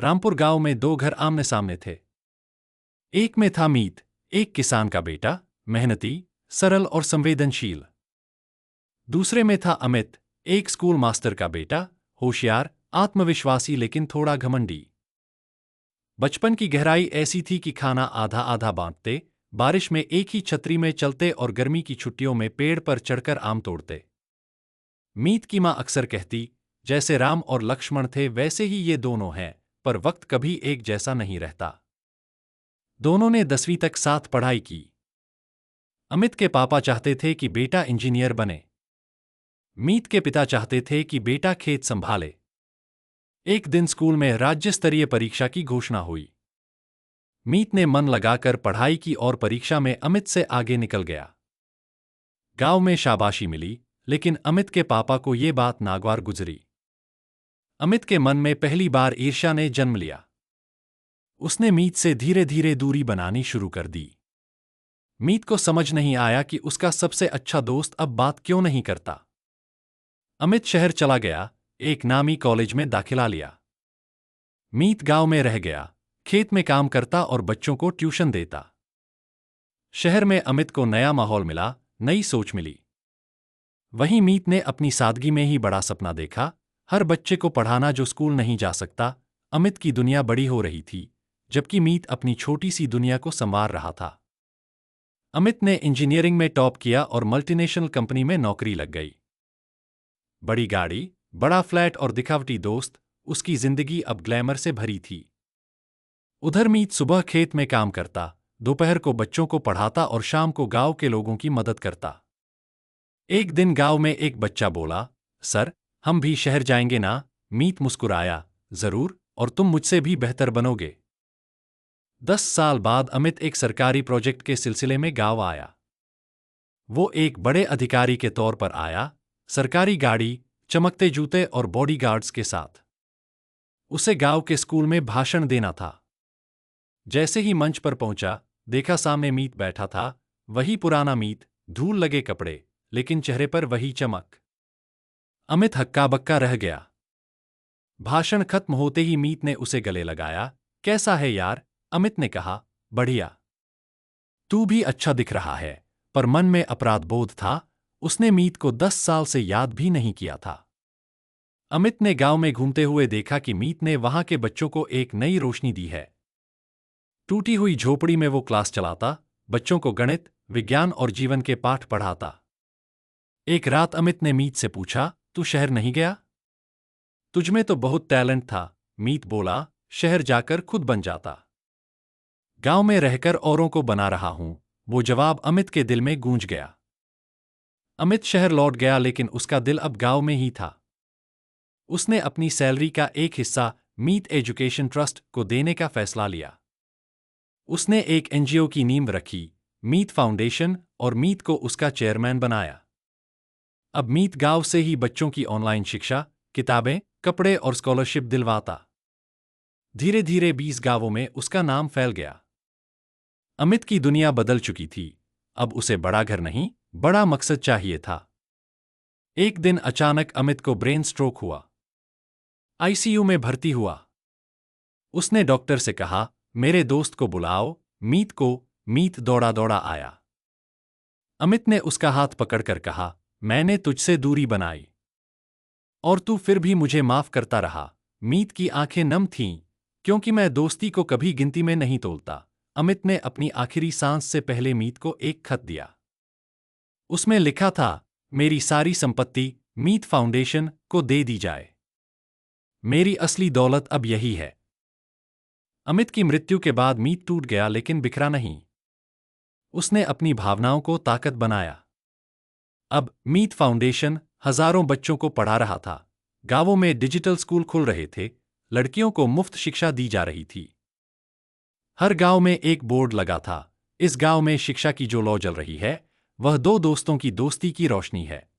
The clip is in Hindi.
रामपुर गांव में दो घर आमने सामने थे। एक में था मीत, एक किसान का बेटा, मेहनती, सरल और संवेदनशील। दूसरे में था अमित, एक स्कूल मास्टर का बेटा, होशियार, आत्मविश्वासी लेकिन थोड़ा घमंडी। बचपन की गहराई ऐसी थी कि खाना आधा आधा बांटते, बारिश में एक ही छतरी में चलते और गर्मी की छुट्टियों में पेड़ पर चढ़कर आम तोड़ते। मीत की मां अक्सर कहती, जैसे राम और लक्ष्मण थे वैसे ही ये दोनों हैं, पर वक्त कभी एक जैसा नहीं रहता। दोनों ने 10वीं तक साथ पढ़ाई की। अमित के पापा चाहते थे कि बेटा इंजीनियर बने। मीत के पिता चाहते थे कि बेटा खेत संभाले। एक दिन स्कूल में राज्य स्तरीय परीक्षा की घोषणा हुई। मीत ने मन लगाकर पढ़ाई की और परीक्षा में अमित से आगे निकल गया। गांव में शाबाशी मिली, लेकिन अमित के पापा को ये बात नागवार गुजरी। अमित के मन में पहली बार ईर्ष्या ने जन्म लिया। उसने मीत से धीरे धीरे दूरी बनानी शुरू कर दी। मीत को समझ नहीं आया कि उसका सबसे अच्छा दोस्त अब बात क्यों नहीं करता। अमित शहर चला गया, एक नामी कॉलेज में दाखिला लिया। मीत गांव में रह गया, खेत में काम करता और बच्चों को ट्यूशन देता। शहर में अमित को नया माहौल मिला, नई सोच मिली। वहीं मीत ने अपनी सादगी में ही बड़ा सपना देखा, हर बच्चे को पढ़ाना जो स्कूल नहीं जा सकता। अमित की दुनिया बड़ी हो रही थी, जबकि मीत अपनी छोटी सी दुनिया को संवार रहा था। अमित ने इंजीनियरिंग में टॉप किया और मल्टीनेशनल कंपनी में नौकरी लग गई। बड़ी गाड़ी, बड़ा फ्लैट और दिखावटी दोस्त, उसकी जिंदगी अब ग्लैमर से भरी थी। उधर मीत सुबह खेत में काम करता, दोपहर को बच्चों को पढ़ाता और शाम को गांव के लोगों की मदद करता। एक दिन गांव में एक बच्चा बोला, सर, हम भी शहर जाएंगे ना? मीत मुस्कुराया, जरूर, और तुम मुझसे भी बेहतर बनोगे। 10 साल बाद अमित एक सरकारी प्रोजेक्ट के सिलसिले में गांव आया। वो एक बड़े अधिकारी के तौर पर आया, सरकारी गाड़ी, चमकते जूते और बॉडीगार्ड्स के साथ। उसे गांव के स्कूल में भाषण देना था। जैसे ही मंच पर पहुंचा, देखा सामने मीत बैठा था, वही पुराना मीत, धूल लगे कपड़े, लेकिन चेहरे पर वही चमक। अमित हक्का बक्का रह गया। भाषण खत्म होते ही मीत ने उसे गले लगाया। कैसा है यार? अमित ने कहा, बढ़िया। तू भी अच्छा दिख रहा है। पर मन में अपराध बोध था, उसने मीत को 10 साल से याद भी नहीं किया था। अमित ने गांव में घूमते हुए देखा कि मीत ने वहां के बच्चों को एक नई रोशनी दी है। टूटी हुई झोपड़ी में वो क्लास चलाता, बच्चों को गणित, विज्ञान और जीवन के पाठ पढ़ाता। एक रात अमित ने मीत से पूछा, तू शहर नहीं गया? तुझमें तो बहुत टैलेंट था। मीत बोला, शहर जाकर खुद बन जाता। गांव में रहकर औरों को बना रहा हूं। वो जवाब अमित के दिल में गूंज गया। अमित शहर लौट गया, लेकिन उसका दिल अब गांव में ही था। उसने अपनी सैलरी का एक हिस्सा मीत एजुकेशन ट्रस्ट को देने का फैसला लिया। उसने एक एनजीओ की नींव रखी, मीत फाउंडेशन, और मीत को उसका चेयरमैन बनाया। अब मीत गांव से ही बच्चों की ऑनलाइन शिक्षा, किताबें, कपड़े और स्कॉलरशिप दिलवाता। धीरे धीरे 20 गांवों में उसका नाम फैल गया। अमित की दुनिया बदल चुकी थी। अब उसे बड़ा घर नहीं, बड़ा मकसद चाहिए था। एक दिन अचानक अमित को ब्रेन स्ट्रोक हुआ। आईसीयू में भर्ती हुआ। उसने डॉक्टर से कहा, मेरे दोस्त को बुलाओ, मीत को। मीत दौड़ा दौड़ा आया। अमित ने उसका हाथ पकड़कर कहा, मैंने तुझसे दूरी बनाई और तू फिर भी मुझे माफ करता रहा। मीत की आंखें नम थीं, क्योंकि मैं दोस्ती को कभी गिनती में नहीं तोलता। अमित ने अपनी आखिरी सांस से पहले मीत को एक खत दिया। उसमें लिखा था, मेरी सारी संपत्ति मीत फाउंडेशन को दे दी जाए। मेरी असली दौलत अब यही है। अमित की मृत्यु के बाद मीत टूट गया, लेकिन बिखरा नहीं। उसने अपनी भावनाओं को ताकत बनाया। अब मीत फाउंडेशन हजारों बच्चों को पढ़ा रहा था। गांवों में डिजिटल स्कूल खुल रहे थे, लड़कियों को मुफ्त शिक्षा दी जा रही थी। हर गांव में एक बोर्ड लगा था, इस गांव में शिक्षा की जो लौ जल रही है, वह दो दोस्तों की दोस्ती की रोशनी है।